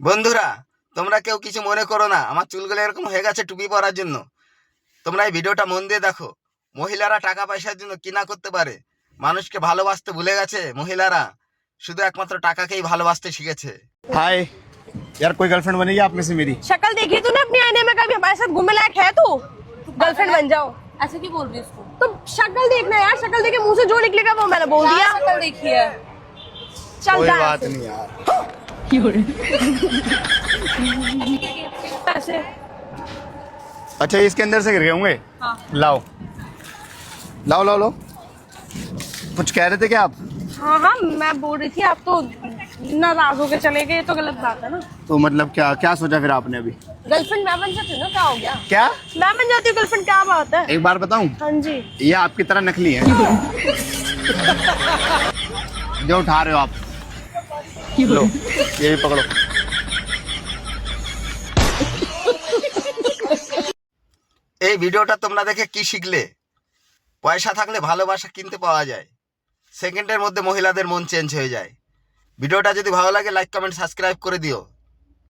বন্ধুরা, তোমরা কেউ কিছু মনে করো না, আমার চুলগুলো এরকম হয়ে গেছে টুপি পরার জন্য। তোমরা এই ভিডিওটা মন দিয়ে দেখো। মহিলারা টাকা পয়সার জন্য কি না করতে পারে। মানুষকে ভালোবাসতে ভুলে গেছে মহিলারা, শুধু একমাত্র টাকাকেই ভালোবাসতে শিখেছে। हाय यार, कोई गर्लफ्रेंड बनेगी आप में से मेरी? शक्ल देखी तूने अपने आईने में? कभी हमारे साथ घूमने लायक है तू? गर्लफ्रेंड बन जाओ। ऐसे क्यों बोल रही है उसको? तो शक्ल देखना यार, शक्ल देखे मुंह से जो निकलेगा वो मैंने बोल दिया। शक्ल देखी है। चल कोई जा बात ऐसे। नहीं यार। ऐसे अच्छा, ये इसके अंदर से गिर गए होंगे। हाँ। लाओ लाओ लाओ लो। कुछ कह रहे थे क्या आप? हाँ हाँ, मैं बोल रही थी आप तो नाराज होके चले गए, तो गलत बात है ना। तो मतलब क्या क्या सोचा फिर आपने अभी? गर्लफ्रेंड मैं बन जाती हूँ ना, क्या हो गया? क्या? मैं बन जाती हूँ गर्लफ्रेंड, क्या बात है? एक बार बताऊं, हाँ जी। ये आपकी तरह नकली है। जो उठा रहे हो आप, लो ये भी पकड़ो। এই ভিডিওটা তোমরা দেখে কি শিখলে? পয়সা থাকলে ভালোবাসা কিনতে পাওয়া যায়, সেকেন্ডের মধ্যে মহিলাদের মন চেঞ্জ হয়ে যায়। ভিডিওটা যদি ভালো লাগে লাইক কমেন্ট সাবস্ক্রাইব করে দিও।